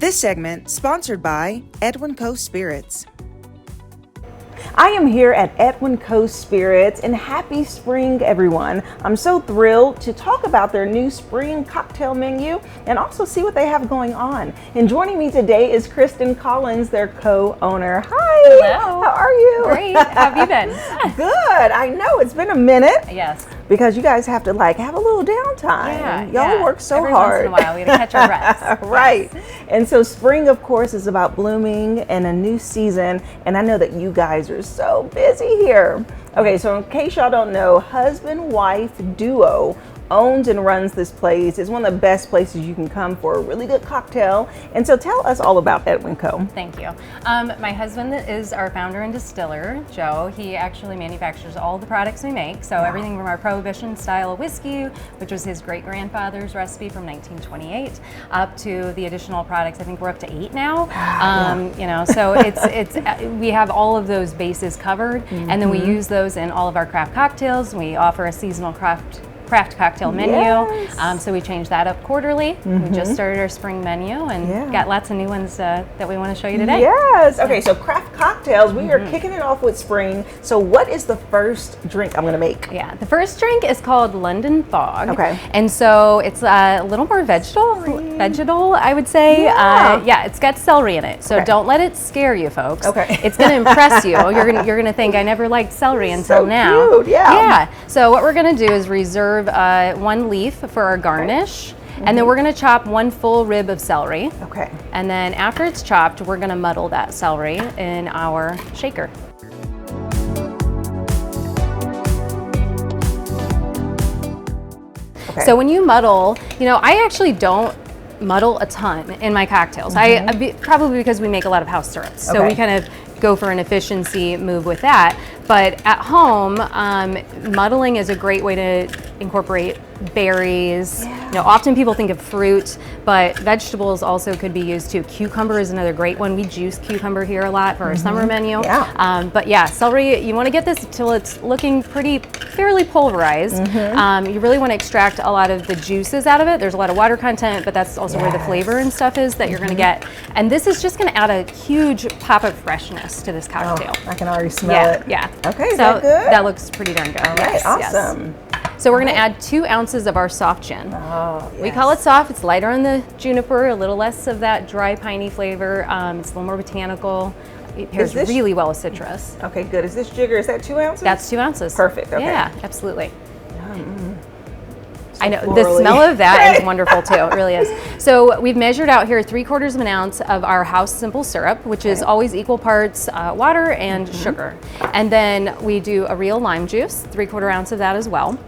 This segment sponsored by Edwin Coe Spirits. I am here at Edwin Coe Spirits, and happy spring, everyone. I'm so thrilled to talk about their new spring cocktail menu and also see what they have going on. And joining me today is Kristen Collins, their co-owner. Hi. Hello. How are you? Great. How have you been? Good. I know it's been a minute. Yes. Because you guys have to have a little downtime. Y'all work so Every hard. once in a while, we gotta catch our breath. Right. Yes. And so spring, of course, is about blooming and a new season. And I know that you guys are so busy here. Okay, so in case y'all don't know, husband-wife duo owns and runs this place. It's one of the best places you can come for a really good cocktail. And so tell us all about Edwin Coe. Thank you. My husband is our founder and distiller, Joe. He actually manufactures all the products we make. So everything from our Prohibition style whiskey, which was his great-grandfather's recipe from 1928, up to the additional products. I think we're up to 8 now. You know, so it's we have all of those bases covered, and then we use those in all of our craft cocktails. We offer a seasonal craft cocktail menu. Yes. So we change that up quarterly. We just started our spring menu and got lots of new ones that we want to show you today. Yes. Okay, so craft cocktails, we are kicking it off with spring. So what is the first drink I'm going to make? Yeah, the first drink is called London Fog. Okay. And so it's a little more vegetal, I would say. Yeah. It's got celery in it. So don't let it scare you, folks. Okay. It's going to impress you. You're gonna think, I never liked celery until now. Cute. Yeah. So what we're going to do is reserve 1 leaf for our garnish. And then we're going to chop 1 full rib of celery. Okay. And then after it's chopped, we're going to muddle that celery in our shaker. Okay. So when you muddle, you know, I actually don't muddle a ton in my cocktails. Probably because we make a lot of house syrups. So we kind of go for an efficiency move with that. But at home, muddling is a great way to incorporate berries. You know, often people think of fruit, but vegetables also could be used too. Cucumber is another great one. We juice cucumber here a lot for our summer menu. But yeah, celery, you want to get this until it's looking fairly pulverized. You really want to extract a lot of the juices out of it. There's a lot of water content, but that's also where the flavor and stuff is that you're going to get. And this is just going to add a huge pop of freshness to this cocktail. I can already smell it. Yeah. Okay, is so that good? That looks pretty darn good. All right, awesome. So we're going to add 2 ounces of our soft gin. Oh, We call it soft. It's lighter on the juniper, a little less of that dry piney flavor. It's a little more botanical. It pairs really well with citrus. Okay, good. Is this jigger? Is that 2 ounces? That's 2 ounces. Perfect. Okay. Yeah, absolutely. I know the smell of that is wonderful too. It really is. So we've measured out here 3/4 of an ounce of our house simple syrup, which is always equal parts water and sugar. And then we do a real lime juice, 3/4 ounce of that as well.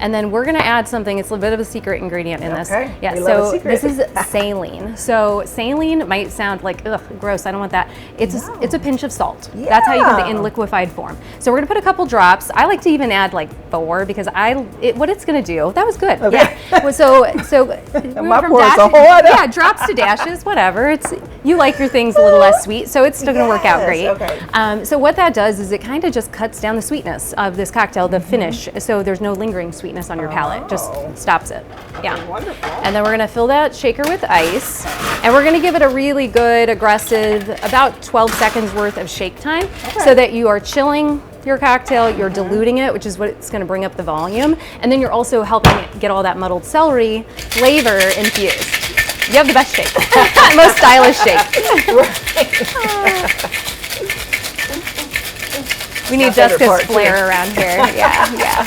And then we're going to add something. It's a bit of a secret ingredient in this. Yeah. So this is saline. So saline might sound like ugh, gross. I don't want that. It's a pinch of salt. That's how you get the in liquefied form. So we're going to put a couple drops. I like to even add like 4 because what it's going to do. That was good. Okay. Yeah. So my pour is a whole lot. Yeah, drops to dashes, whatever. You like your things a little less sweet, so it's still going to work out great. Okay. So what that does is it kind of just cuts down the sweetness of this cocktail, the finish. So there's no lingering sweetness on your palate, just stops it. Yeah. Wonderful. And then we're going to fill that shaker with ice, and we're going to give it a really good, aggressive, about 12 seconds worth of shake time, so that you are chilling your cocktail, you're diluting it, which is what's going to bring up the volume, and then you're also helping it get all that muddled celery flavor infused. You have the best shake, most stylish shake. We need Jessica's flair around here. Yeah.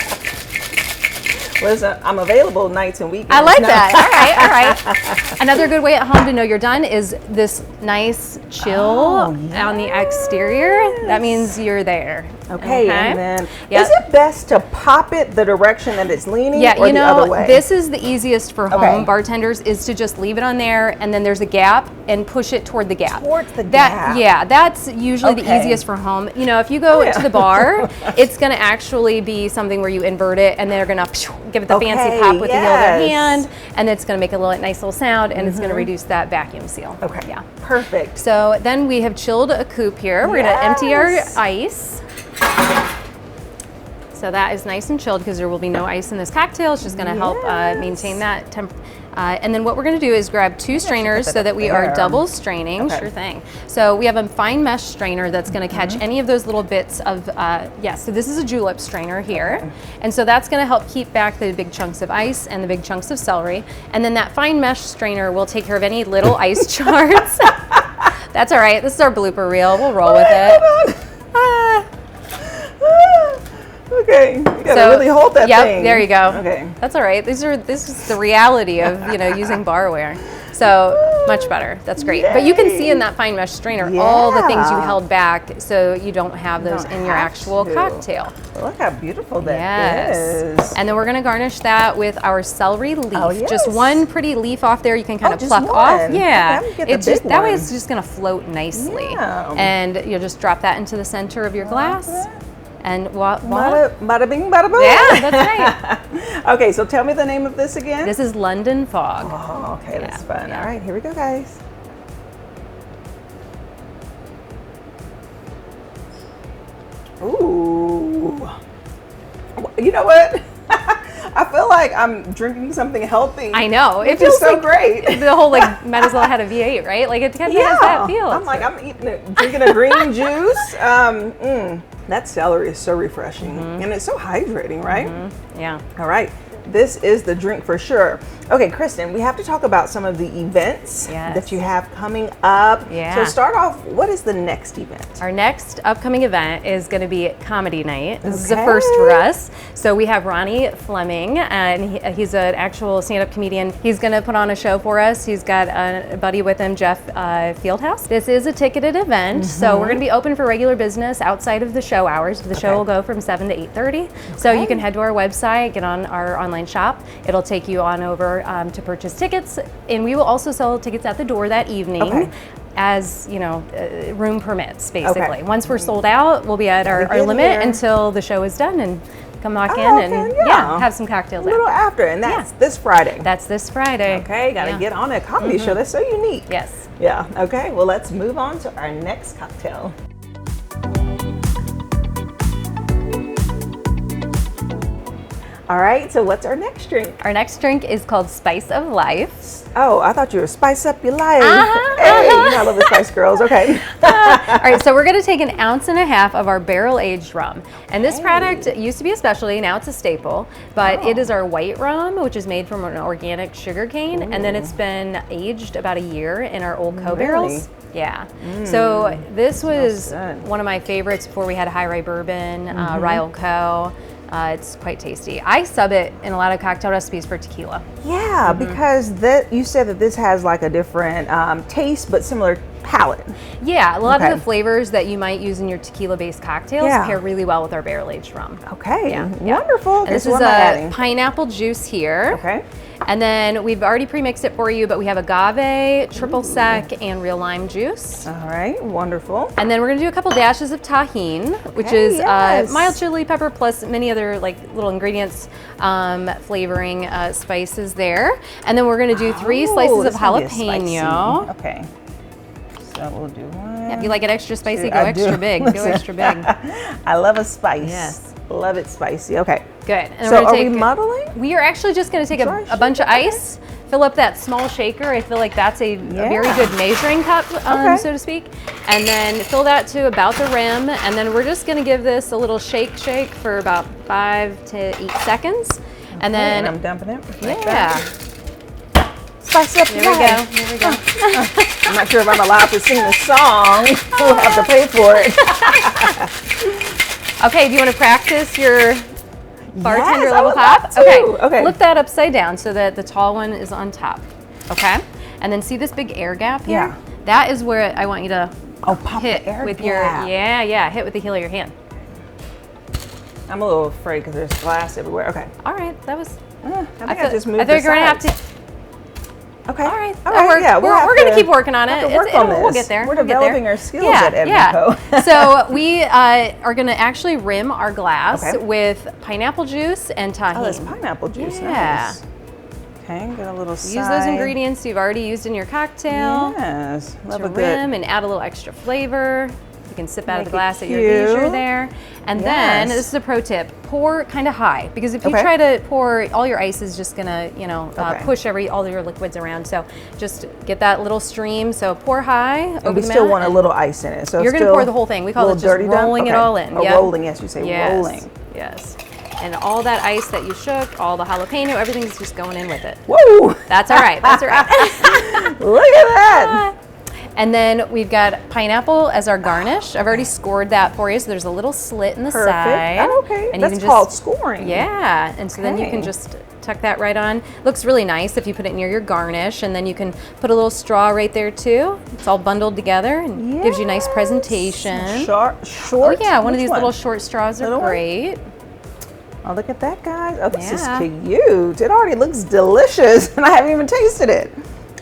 Listen, I'm available nights and weekends. I like that. All right. Another good way at home to know you're done is this nice chill on the exterior. That means you're there. Okay. And then, is it best to pop it the direction that it's leaning, or the other way? This is the easiest for home bartenders is to just leave it on there, and then there's a gap, and push it toward the gap. Towards the gap. Yeah, that's usually the easiest for home. You know, if you go to the bar, it's going to actually be something where you invert it, and they're going to give it the fancy pop with the heel of their hand, and it's going to make a nice little sound, and it's going to reduce that vacuum seal. Okay. Yeah. Perfect. So then we have chilled a coupe here. We're going to empty our ice. So that is nice and chilled because there will be no ice in this cocktail. It's just going to help maintain that And then what we're going to do is grab 2 strainers so that we are double straining. Okay. Sure thing. So we have a fine mesh strainer that's going to catch any of those little bits of, so this is a julep strainer here. Okay. And so that's going to help keep back the big chunks of ice and the big chunks of celery. And then that fine mesh strainer will take care of any little ice shards. That's all right. This is our blooper reel. We'll roll with it. Okay, you gotta really hold that thing. There you go. Okay. That's all right. This is the reality of, using barware. So much better. That's great. Yay. But you can see in that fine mesh strainer all the things you held back so you don't have those in your actual cocktail. Look how beautiful that is. And then we're gonna garnish that with our celery leaf. Oh, yes. Just one pretty leaf off there you can kind of just pluck one. off. Yeah. Okay, It's just that way it's just gonna float nicely. Yeah. And you'll just drop that into the center of your glass. And Bada bing, bada boom. Yeah, that's right. Okay, so tell me the name of this again. This is London Fog. Oh, okay, that's fun. Yeah. All right, here we go, guys. Ooh. You know what? I feel like I'm drinking something healthy. I know. It feels so great. The whole might as well have a V8, right? Like it kind of has that feel. I'm like, I'm drinking a green juice. That celery is so refreshing and it's so hydrating, right? Yeah. All right. This is the drink for sure. Okay, Kristen, we have to talk about some of the events that you have coming up. Yeah. So start off, what is the next event? Our next upcoming event is going to be comedy night. This is a first for us. So we have Ronnie Fleming, and he's an actual stand-up comedian. He's going to put on a show for us. He's got a buddy with him, Jeff Fieldhouse. This is a ticketed event, so we're going to be open for regular business outside of the show hours. The show will go from 7 to 8:30. So you can head to our website, get on our online shop. It'll take you on over to purchase tickets, and we will also sell tickets at the door that evening. As room permits, basically. Once we're sold out, we'll be at our limit until the show is done, and come back in and have some cocktails. A little after, and that's this Friday. That's this Friday. Okay, gotta get on a comedy show. That's so unique. Yes. Yeah. Okay. Well, let's move on to our next cocktail. All right, so what's our next drink? Our next drink is called Spice of Life. Oh, I thought you were Spice Up Your Life. Hey, you know I love the Spice Girls. Okay. All right, so we're going to take 1.5 ounces of our barrel-aged rum. And this product used to be a specialty, now it's a staple, but it is our white rum, which is made from an organic sugar cane, and then it's been aged about a year in our old Co barrels. Yeah. So this was one of my favorites before we had High Rye Bourbon, Rye Co. It's quite tasty. I sub it in a lot of cocktail recipes for tequila. Yeah, because you said that this has like a different taste, but similar palate. Yeah, a lot of the flavors that you might use in your tequila-based cocktails pair really well with our barrel-aged rum. Okay, wonderful. And this is a pineapple juice here. Okay. And then we've already pre-mixed it for you, but we have agave, triple sec, and real lime juice. All right, wonderful. And then we're gonna do a couple dashes of tahini, which is mild chili pepper plus many other little ingredients, flavoring spices there. And then we're gonna do 3 slices of jalapeno. Okay. So we'll do one. Yeah, if you like it extra spicy, go extra big. Go extra big. I love a spice. Yes. Love it spicy. Okay. Good. And so are we muddling? We are actually just going to take a bunch of ice, fill up that small shaker. I feel like that's a very good measuring cup, so to speak. And then fill that to about the rim. And then we're just going to give this a little shake for about 5 to 8 seconds. And then I'm dumping it. Like Spice up. There we go. There we go. I'm not sure if I'm allowed to sing the song. We'll have to pay for it. Okay, do you want to practice your bartender level pop? Okay. Flip that upside down so that the tall one is on top. Okay. And then see this big air gap here? Yeah. That is where I want you to pop hit the air with gap. hit with the heel of your hand. I'm a little afraid because there's glass everywhere. Okay. All right, that was. I just moved. I think you're gonna have to. Okay. All right. All right. Yeah, we're going to keep working on it. We'll get there. We're developing our skills at Edwin Coe. So we are going to actually rim our glass with pineapple juice and tahini. Oh, that's pineapple juice. Yeah. Nice. Okay, get a little side. Use those ingredients you've already used in your cocktail. Yes. Love to a good rim and add a little extra flavor. You can sip out of the Make it glass at your leisure cute. there. And then, Yes. this is a pro tip, pour kind of high, because if you Okay. try to pour, all your ice is just gonna, Okay. push all your liquids around. So just get that little stream. So pour high And over we the still mat. want a little ice in it. So You're gonna still pour the whole thing. We call a it little just dirty dump? rolling it Okay. all in. Oh, Yep. rolling, yes, you say Yes. rolling. Yes. And all that ice that you shook, all the jalapeno, everything's just going in with it. Woo! That's all right. That's all right. Look at that. And then we've got pineapple as our garnish. I've already scored that for you, so there's a little slit in the Perfect. side. Oh, okay. And That's you can called scoring. Yeah, and so then you can Okay. just tuck that right on. Looks really nice if you put it near your garnish, and then you can put a little straw right there too. It's all bundled together and gives you a nice Yes. presentation. Short. Oh yeah, one of Which these little short straws are Little one? great. Oh, look at that, guys. Oh, this Yeah. is cute. It already looks delicious, and I haven't even tasted it.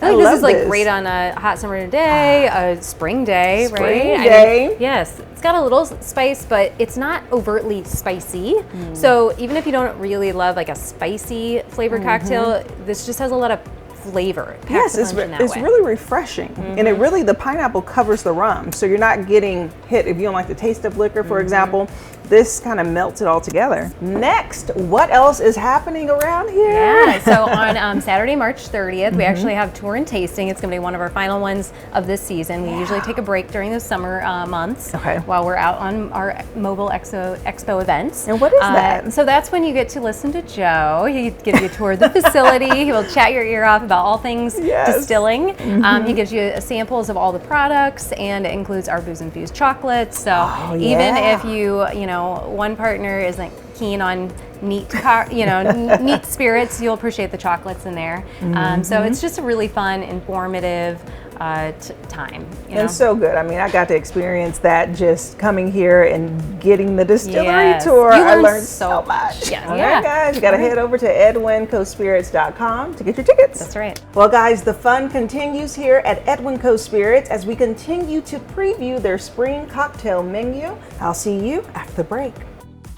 I think this love is like great on a hot summer day, a spring day, Spring right? day. Yes, it's got a little spice, but it's not overtly spicy. So even if you don't really love like a spicy flavored cocktail, this just has a lot of flavor. It packs Yes, the it's, punch in that it's way. really refreshing. And it really, the pineapple covers the rum. So you're not getting hit if you don't like the taste of liquor, for example. This kind of melts it all together. Next, what else is happening around here? Yeah, so on Saturday, March 30th, we actually have tour and tasting. It's going to be one of our final ones of this season. We usually take a break during the summer months while we're out on our mobile expo events. And what is that? So that's when you get to listen to Joe. He gives you a tour of the facility. He will chat your ear off about all things distilling. He gives you samples of all the products, and it includes our booze-infused chocolates. So even if you know, one partner isn't keen on neat spirits, you'll appreciate the chocolates in there. So it's just a really fun, informative time. And so good. I mean, I got to experience that just coming here and getting the distillery tour. You I learn learned so so much. Yeah. All right, guys, you got to head over to edwincospirits.com to get your tickets. That's right. Well, guys, the fun continues here at Edwin Coe Spirits as we continue to preview their spring cocktail menu. I'll see you after the break.